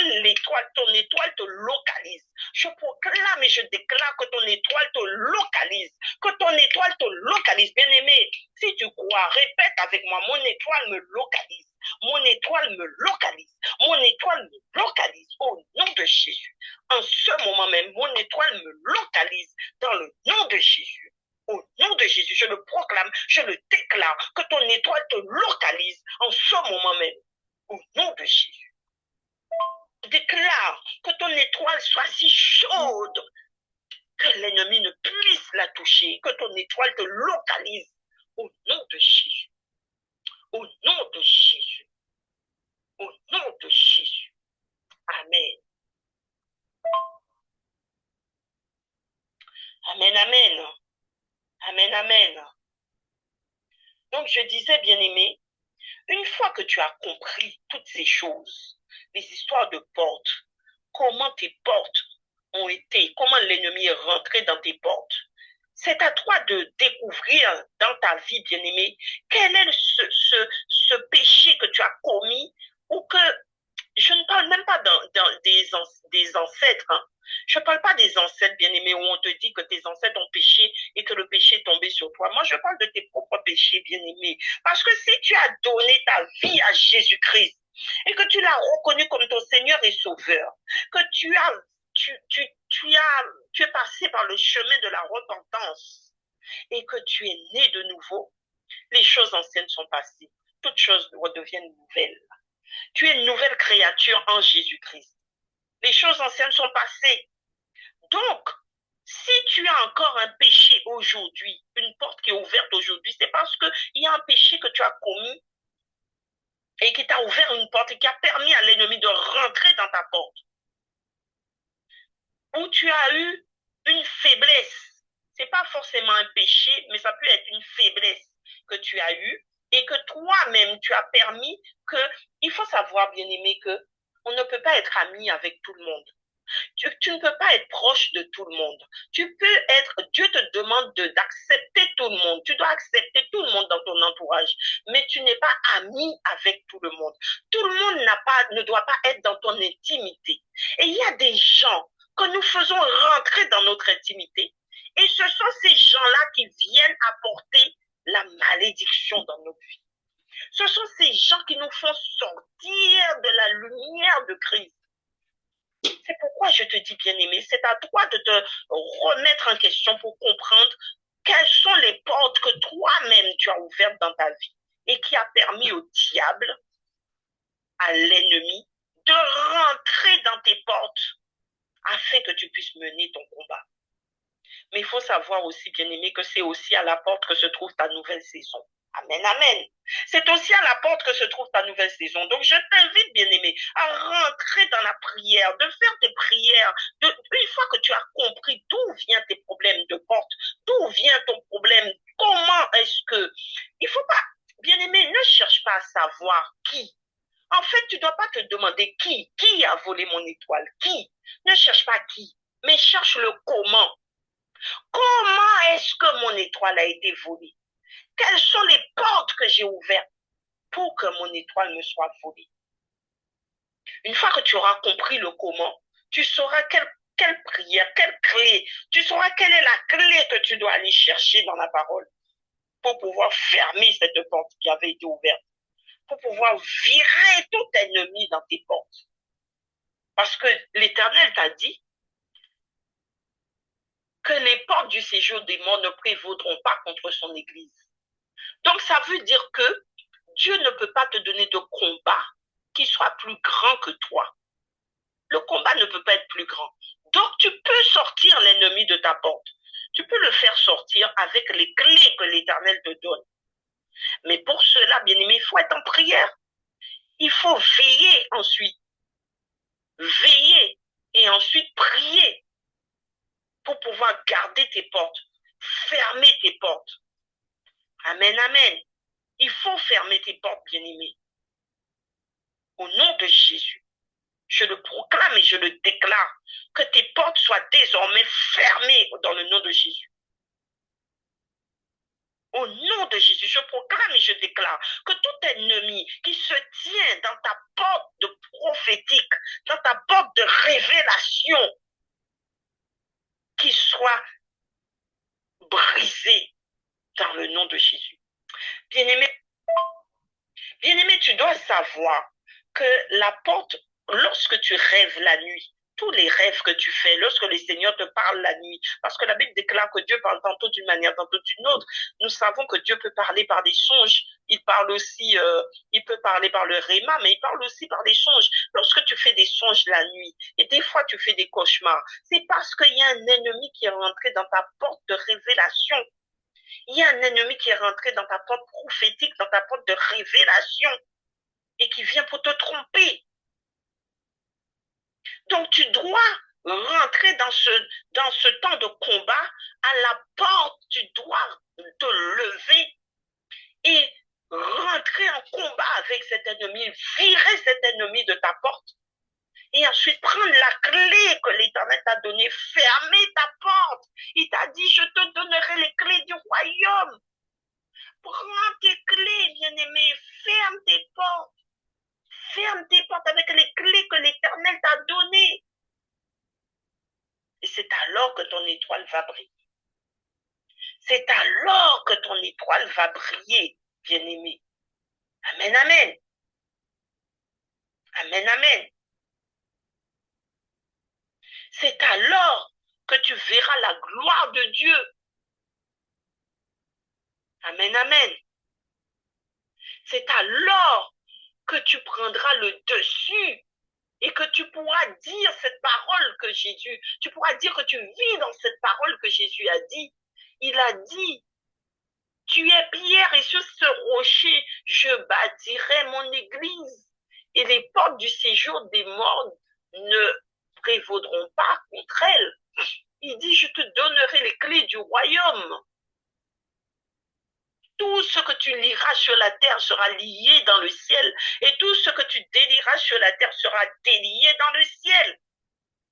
ton étoile te localise. Je proclame et je déclare que ton étoile te localise, que ton étoile te localise. Bien-aimé, si tu crois, répète avec moi, mon étoile me localise. Mon étoile me localise. Mon étoile me localise au nom de Jésus. En ce moment même, mon étoile me localise dans le nom de Jésus. Au nom de Jésus, je le proclame, je le déclare, que ton étoile te localise en ce moment même. Au nom de Jésus. Je déclare que ton étoile soit si chaude que l'ennemi ne puisse la toucher, que ton étoile te localise. Au nom de Jésus. Au nom de Jésus. Au nom de Jésus. Amen. Amen, amen. Amen, amen. Donc je disais, bien-aimé, une fois que tu as compris toutes ces choses, les histoires de portes, comment tes portes ont été, comment l'ennemi est rentré dans tes portes, c'est à toi de découvrir dans ta vie, bien-aimé, quel est ce péché que tu as commis ou que, je ne parle même pas des ancêtres, hein. Je ne parle pas des ancêtres, bien-aimés, où on te dit que tes ancêtres ont péché et que le péché est tombé sur toi. Moi, je parle de tes propres péchés, bien-aimés. Parce que si tu as donné ta vie à Jésus-Christ et que tu l'as reconnu comme ton Seigneur et Sauveur, que tu es passé par le chemin de la repentance et que tu es né de nouveau, les choses anciennes sont passées. Toutes choses redeviennent nouvelles. Tu es une nouvelle créature en Jésus-Christ. Les choses anciennes sont passées. Donc, si tu as encore un péché aujourd'hui, une porte qui est ouverte aujourd'hui, c'est parce qu'il y a un péché que tu as commis et qui t'a ouvert une porte et qui a permis à l'ennemi de rentrer dans ta porte. Ou tu as eu une faiblesse. Ce n'est pas forcément un péché, mais ça peut être une faiblesse que tu as eue et que toi-même tu as permis que, il faut savoir, bien-aimé, que on ne peut pas être ami avec tout le monde. Tu ne peux pas être proche de tout le monde. Dieu te demande d'accepter tout le monde. Tu dois accepter tout le monde dans ton entourage. Mais tu n'es pas ami avec tout le monde. Tout le monde ne doit pas être dans ton intimité. Et il y a des gens que nous faisons rentrer dans notre intimité. Et ce sont ces gens-là qui viennent apporter la malédiction dans notre vie. Ce sont ces gens qui nous font sortir de la lumière de Christ. C'est pourquoi je te dis, bien-aimé, c'est à toi de te remettre en question pour comprendre quelles sont les portes que toi-même tu as ouvertes dans ta vie et qui a permis au diable, à l'ennemi, de rentrer dans tes portes afin que tu puisses mener ton combat. Mais il faut savoir aussi, bien-aimé, que c'est aussi à la porte que se trouve ta nouvelle saison. Amen, amen. C'est aussi à la porte que se trouve ta nouvelle saison. Donc, je t'invite, bien-aimé, à rentrer dans la prière, de faire tes prières. Une fois que tu as compris d'où viennent tes problèmes de porte, d'où vient ton problème, comment est-ce que... Il faut pas, bien-aimé, ne cherche pas à savoir qui. En fait, tu ne dois pas te demander qui a volé mon étoile, qui. Ne cherche pas qui, mais cherche le comment. Comment est-ce que mon étoile a été volée? Quelles sont les portes que j'ai ouvertes pour que mon étoile me soit volée? Une fois que tu auras compris le comment, tu sauras quelle quelle prière, quelle clé. Tu sauras quelle est la clé que tu dois aller chercher dans la parole pour pouvoir fermer cette porte qui avait été ouverte, pour pouvoir virer tout ennemi dans tes portes. Parce que l'Éternel t'a dit que les portes du séjour des morts ne prévaudront pas contre son Église. Donc ça veut dire que Dieu ne peut pas te donner de combat qui soit plus grand que toi. Le combat ne peut pas être plus grand. Donc tu peux sortir l'ennemi de ta porte. Tu peux le faire sortir avec les clés que l'Éternel te donne. Mais pour cela, bien-aimé, il faut être en prière. Il faut veiller ensuite. Veiller et ensuite prier pour pouvoir garder tes portes, fermer tes portes. Amen, amen. Il faut fermer tes portes, bien-aimé. Au nom de Jésus, je le proclame et je le déclare, que tes portes soient désormais fermées dans le nom de Jésus. Au nom de Jésus, je proclame et je déclare que tout ennemi qui se tient dans ta porte de prophétique, dans ta porte de révélation, qu'il soit brisé dans le nom de Jésus. Bien-aimé, tu dois savoir que la porte, lorsque tu rêves la nuit, tous les rêves que tu fais, lorsque le Seigneur te parle la nuit, parce que la Bible déclare que Dieu parle tantôt d'une manière, tantôt d'une autre, nous savons que Dieu peut parler par des songes, il parle aussi, il peut parler par le réma, mais il parle aussi par des songes. Lorsque tu fais des songes la nuit, et des fois tu fais des cauchemars, c'est parce qu'il y a un ennemi qui est rentré dans ta porte de révélation. Il y a un ennemi qui est rentré dans ta porte prophétique, dans ta porte de révélation, et qui vient pour te tromper. Donc tu dois rentrer dans ce temps de combat à la porte, tu dois te lever et rentrer en combat avec cet ennemi, virer cet ennemi de ta porte et ensuite prendre la clé que l'Éternel t'a donnée, fermer ta porte. Il t'a dit, je te donnerai les clés du royaume. Prends tes clés, bien-aimé, ferme tes portes. Ferme tes portes avec les clés que l'Éternel t'a données. Et c'est alors que ton étoile va briller. C'est alors que ton étoile va briller, bien-aimé. Amen, amen. Amen, amen. C'est alors que tu verras la gloire de Dieu. Amen, amen. C'est alors que tu prendras le dessus et que tu pourras dire cette parole que Jésus, tu pourras dire que tu vis dans cette parole que Jésus a dit. Il a dit, tu es pierre et sur ce rocher, je bâtirai mon église et les portes du séjour des morts ne prévaudront pas contre elle. Il dit, je te donnerai les clés du royaume. Tout ce que tu liras sur la terre sera lié dans le ciel et tout ce que tu délieras sur la terre sera délié dans le ciel.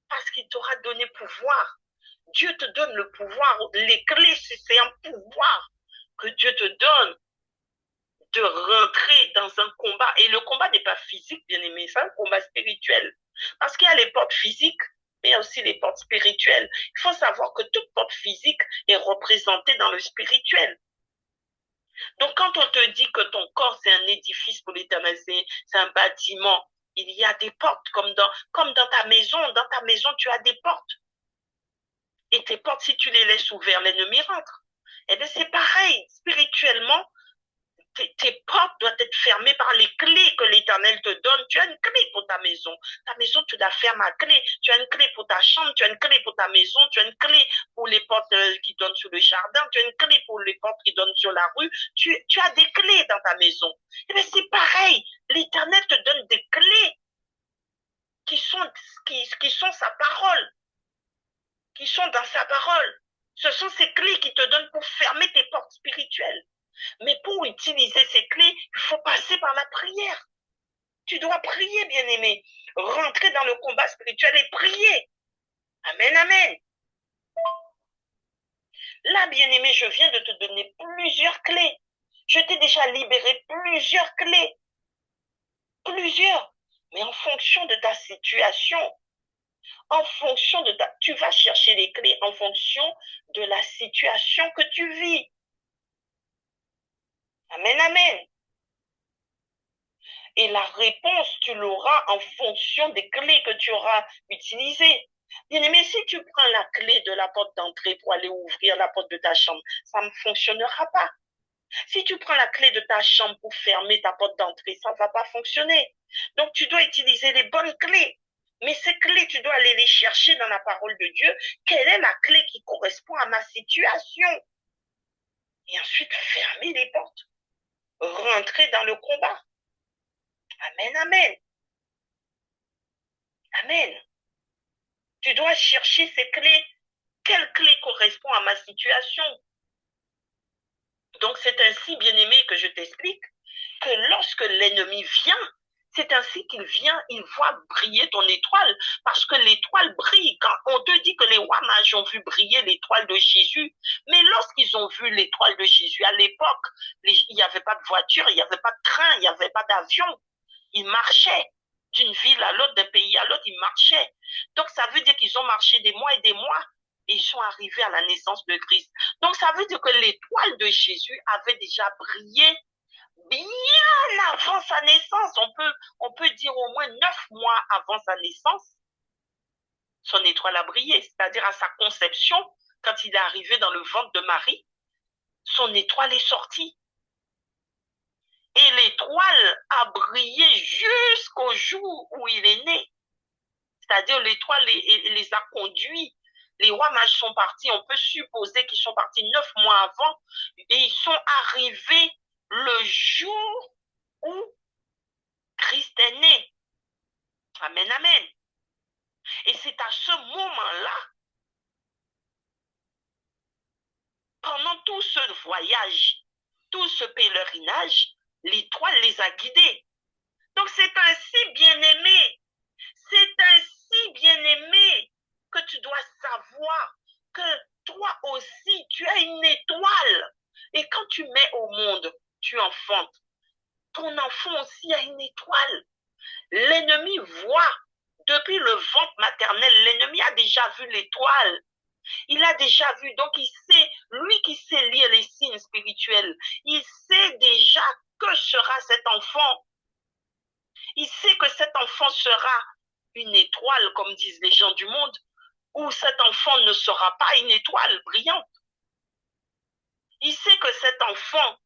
Parce qu'il t'aura donné pouvoir. Dieu te donne le pouvoir. Les clés, c'est un pouvoir que Dieu te donne de rentrer dans un combat. Et le combat n'est pas physique, bien aimé, c'est un combat spirituel. Parce qu'il y a les portes physiques, mais il y a aussi les portes spirituelles. Il faut savoir que toute porte physique est représentée dans le spirituel. Donc quand on te dit que ton corps c'est un édifice pour l'Éternel, c'est un bâtiment, il y a des portes comme dans ta maison. Dans ta maison, tu as des portes. Et tes portes, si tu les laisses ouvertes, l'ennemi rentre. Eh bien, c'est pareil. Spirituellement, tes portes doivent être fermées par les clés que l'Éternel te donne. Tu as une clé pour ta maison. Ta maison, tu la fermes à clé. Tu as une clé pour ta chambre, tu as une clé pour ta maison, tu as une clé pour les portes qui donnent sur le jardin, tu as une clé pour les portes qui donnent sur la rue. Tu as des clés dans ta maison. Eh bien, c'est pareil. L'Éternel te donne des clés qui sont sa parole, qui sont dans sa parole. Ce sont ces clés qui te donnent pour fermer tes portes spirituelles. Mais pour utiliser ces clés, il faut passer par la prière. Tu dois prier, bien-aimé. Rentrer dans le combat spirituel et prier. Amen, amen. Là, bien-aimé, je viens de te donner plusieurs clés. Je t'ai déjà libéré plusieurs clés. Plusieurs. Mais en fonction de ta situation, En fonction de tu vas chercher les clés en fonction de la situation que tu vis. Amen, amen. Et la réponse, tu l'auras en fonction des clés que tu auras utilisées. Bien-aimé, si tu prends la clé de la porte d'entrée pour aller ouvrir la porte de ta chambre, ça ne fonctionnera pas. Si tu prends la clé de ta chambre pour fermer ta porte d'entrée, ça ne va pas fonctionner. Donc, tu dois utiliser les bonnes clés. Mais ces clés, tu dois aller les chercher dans la parole de Dieu. Quelle est la clé qui correspond à ma situation? Et ensuite, fermer les portes. Rentrer dans le combat. Amen, amen. Amen. Tu dois chercher ces clés. Quelle clé correspond à ma situation? Donc, c'est ainsi, bien-aimé, que je t'explique que lorsque l'ennemi vient, c'est ainsi qu'il vient, il voit briller ton étoile, parce que l'étoile brille. Quand on te dit que les rois mages ont vu briller l'étoile de Jésus, mais lorsqu'ils ont vu l'étoile de Jésus, à l'époque, il n'y avait pas de voiture, il n'y avait pas de train, il n'y avait pas d'avion. Ils marchaient d'une ville à l'autre, d'un pays à l'autre, ils marchaient. Donc, ça veut dire qu'ils ont marché des mois et des mois, et ils sont arrivés à la naissance de Christ. Donc, ça veut dire que l'étoile de Jésus avait déjà brillé bien avant sa naissance. On peut dire au moins 9 mois avant sa naissance, son étoile a brillé. C'est-à-dire à sa conception, quand il est arrivé dans le ventre de Marie, son étoile est sortie. Et l'étoile a brillé jusqu'au jour où il est né. C'est-à-dire l'étoile les a conduits. Les rois mages sont partis, on peut supposer qu'ils sont partis 9 mois avant, et ils sont arrivés le jour où Christ est né. Amen, amen. Et c'est à ce moment-là, pendant tout ce voyage, tout ce pèlerinage, l'étoile les a guidés. Donc c'est ainsi, bien-aimé, c'est ainsi, bien-aimé, que tu dois savoir que toi aussi, tu as une étoile. Et quand tu mets au monde, tu enfantes. Ton enfant aussi a une étoile. L'ennemi voit, depuis le ventre maternel, l'ennemi a déjà vu l'étoile. Il a déjà vu, donc il sait, lui qui sait lire les signes spirituels, il sait déjà que sera cet enfant. Il sait que cet enfant sera une étoile, comme disent les gens du monde, ou cet enfant ne sera pas une étoile brillante. Il sait que cet enfant,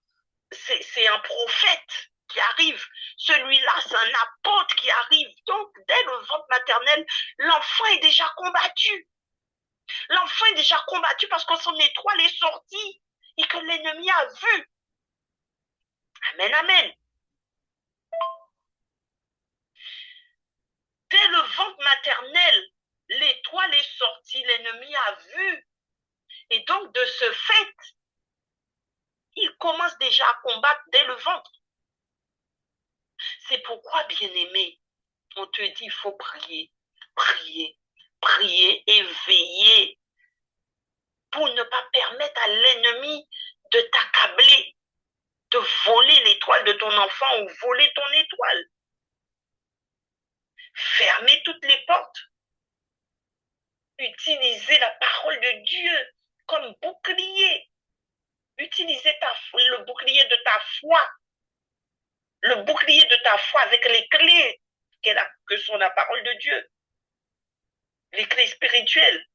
c'est un prophète qui arrive. Celui-là, c'est un apôtre qui arrive. Donc, dès le ventre maternel, l'enfant est déjà combattu. L'enfant est déjà combattu parce que son étoile est sortie et que l'ennemi a vu. Amen, amen. Dès le ventre maternel, l'étoile est sortie, l'ennemi a vu. Et donc, de ce fait, il commence déjà à combattre dès le ventre. C'est pourquoi, bien-aimé, on te dit, il faut prier, prier, prier et veiller pour ne pas permettre à l'ennemi de t'accabler, de voler l'étoile de ton enfant ou voler ton étoile. Fermez toutes les portes. Utilisez la parole de Dieu comme bouclier. Utilisez le bouclier de ta foi. Le bouclier de ta foi avec les clés que sont la parole de Dieu. Les clés spirituelles.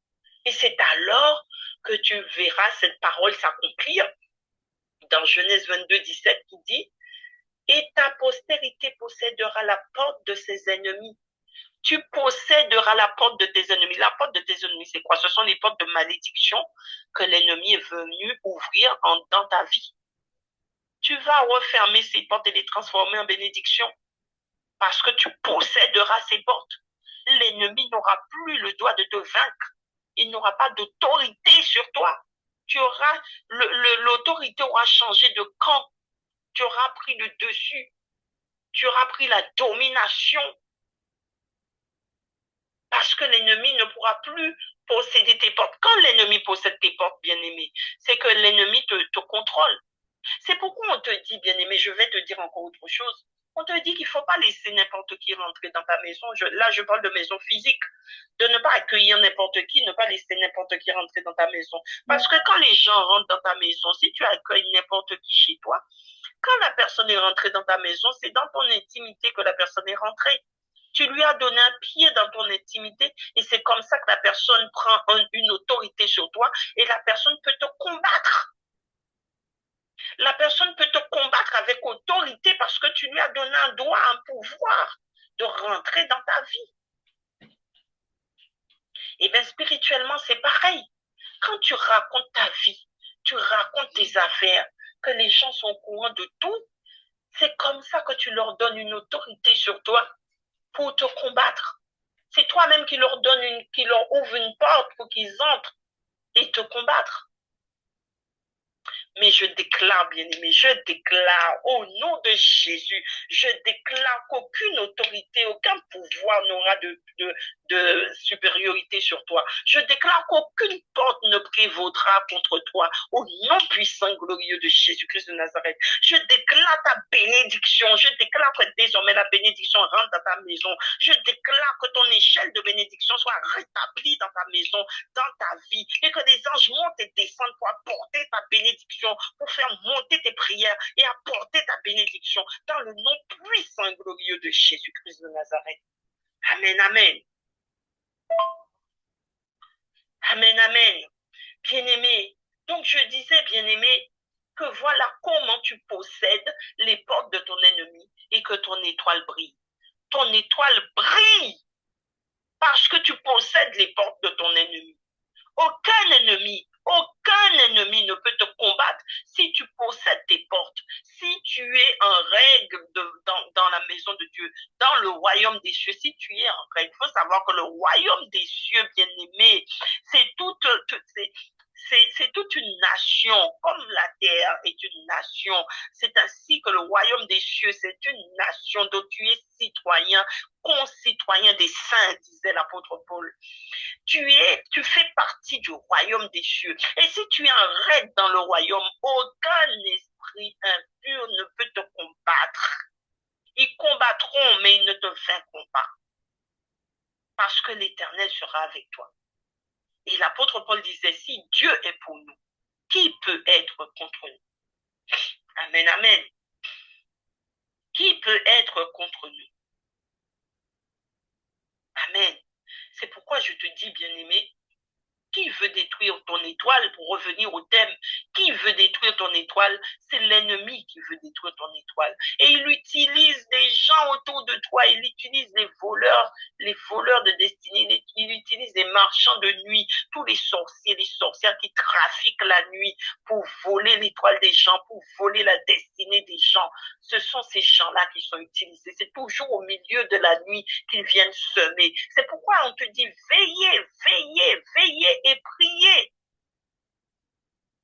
Et c'est alors que tu verras cette parole s'accomplir dans Genèse 22, 17 qui dit « Et ta postérité possédera la porte de ses ennemis. » Tu posséderas la porte de tes ennemis. La porte de tes ennemis, c'est quoi? Ce sont les portes de malédiction que l'ennemi est venu ouvrir dans ta vie. Tu vas refermer ces portes et les transformer en bénédiction parce que tu posséderas ces portes. L'ennemi n'aura plus le droit de te vaincre. Il n'aura pas d'autorité sur toi. L'autorité aura changé de camp. Tu auras pris le dessus. Tu auras pris la domination. Parce que l'ennemi ne pourra plus posséder tes portes. Quand l'ennemi possède tes portes, bien-aimé, c'est que l'ennemi te contrôle. C'est pourquoi on te dit, bien-aimé, je vais te dire encore autre chose. On te dit qu'il ne faut pas laisser n'importe qui rentrer dans ta maison. Là, je parle de maison physique. De ne pas accueillir n'importe qui, ne pas laisser n'importe qui rentrer dans ta maison. Parce que quand les gens rentrent dans ta maison, si tu accueilles n'importe qui chez toi, quand la personne est rentrée dans ta maison, c'est dans ton intimité que la personne est rentrée. Tu lui as donné un pied dans ton intimité et c'est comme ça que la personne prend une autorité sur toi et la personne peut te combattre. La personne peut te combattre avec autorité parce que tu lui as donné un droit, un pouvoir de rentrer dans ta vie. Et bien spirituellement, c'est pareil. Quand tu racontes ta vie, tu racontes tes affaires, que les gens sont au courant de tout, c'est comme ça que tu leur donnes une autorité sur toi pour te combattre. C'est toi-même qui leur ouvre une porte pour qu'ils entrent et te combattre. Mais je déclare, bien-aimé, je déclare au nom de Jésus, je déclare qu'aucune autorité, aucun pouvoir n'aura de supériorité sur toi. Je déclare qu'aucune porte ne prévaudra contre toi au nom puissant, glorieux de Jésus-Christ de Nazareth. Je déclare ta bénédiction. Je déclare que désormais la bénédiction rentre dans ta maison. Je déclare que ton échelle de bénédiction soit rétablie dans ta maison, dans ta vie, et que les anges montent et descendent pour apporter ta bénédiction, pour faire monter tes prières et apporter ta bénédiction dans le nom puissant et glorieux de Jésus-Christ de Nazareth. Amen, amen. Amen, amen. Bien-aimé, donc je disais, bien-aimé, que voilà comment tu possèdes les portes de ton ennemi et que ton étoile brille. Ton étoile brille parce que tu possèdes les portes de ton ennemi. Aucun ennemi ne peut te combattre si tu possèdes tes portes, si tu es en règle dans la maison de Dieu, dans le royaume des cieux, si tu es en règle. Il faut savoir que le royaume des cieux, bien-aimé, c'est toute une nation, comme la terre est une nation. C'est ainsi que le royaume des cieux, c'est une nation dont tu es citoyen, concitoyen des saints, disait l'apôtre Paul. Tu fais partie du royaume des cieux. Et si tu es en règle dans le royaume, aucun esprit impur ne peut te combattre. Ils combattront, mais ils ne te vaincront pas. Parce que l'Éternel sera avec toi. Et l'apôtre Paul disait, si Dieu est pour nous, qui peut être contre nous? Amen, amen. Qui peut être contre nous? Amen. C'est pourquoi je te dis, bien-aimé, qui veut détruire ton étoile, pour revenir au thème, qui veut détruire ton étoile? C'est l'ennemi qui veut détruire ton étoile. Et il utilise des gens autour de toi, il utilise les voleurs de destinée, il utilise les marchands de nuit, tous les sorciers, les sorcières qui trafiquent la nuit pour voler l'étoile des gens, pour voler la destinée des gens. Ce sont ces gens-là qui sont utilisés. C'est toujours au milieu de la nuit qu'ils viennent semer. C'est pourquoi on te dit, veillez, veillez, veillez et priez.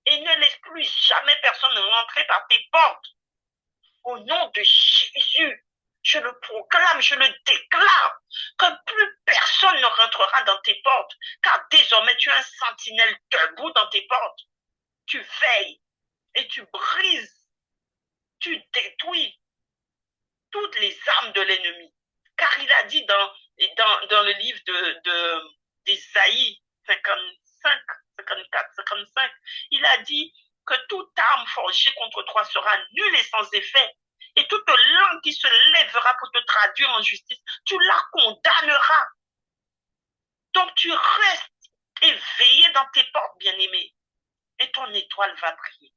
Et ne laisse plus jamais personne rentrer par tes portes. Au nom de Jésus, je le proclame, je le déclare, que plus personne ne rentrera dans tes portes, car désormais tu es un sentinelle debout dans tes portes. Tu veilles et tu brises, tu détruis toutes les armes de l'ennemi. Car il a dit dans le livre d'Ésaïe 55, 54, 55, il a dit que toute arme forgée contre toi sera nulle et sans effet. Et toute langue qui se lèvera pour te traduire en justice, tu la condamneras. Donc tu restes éveillé dans tes portes, bien-aimés, et ton étoile va briller.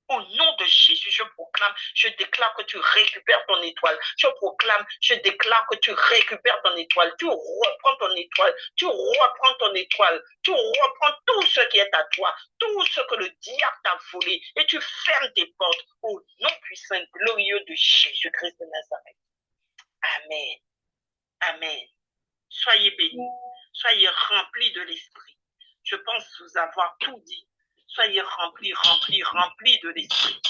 Au nom de Jésus, je proclame, je déclare que tu récupères ton étoile. Je proclame, je déclare que tu récupères ton étoile. Tu reprends ton étoile. Tu reprends ton étoile. Tu reprends tout ce qui est à toi. Tout ce que le diable t'a volé. Et tu fermes tes portes au nom puissant et glorieux de Jésus-Christ de Nazareth. Amen. Amen. Soyez bénis. Soyez remplis de l'esprit. Je pense vous avoir tout dit. Soyez remplis de l'esprit.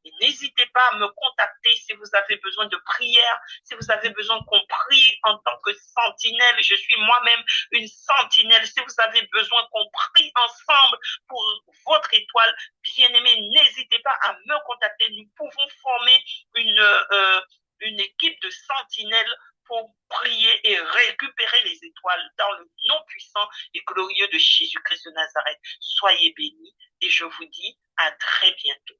Et n'hésitez pas à me contacter si vous avez besoin de prière, si vous avez besoin qu'on prie en tant que sentinelle. Je suis moi-même une sentinelle. Si vous avez besoin qu'on prie ensemble pour votre étoile, bien-aimé, n'hésitez pas à me contacter. Nous pouvons former une équipe de sentinelles pour prier et récupérer les étoiles dans le nom puissant et glorieux de Jésus-Christ de Nazareth. Soyez bénis et je vous dis à très bientôt.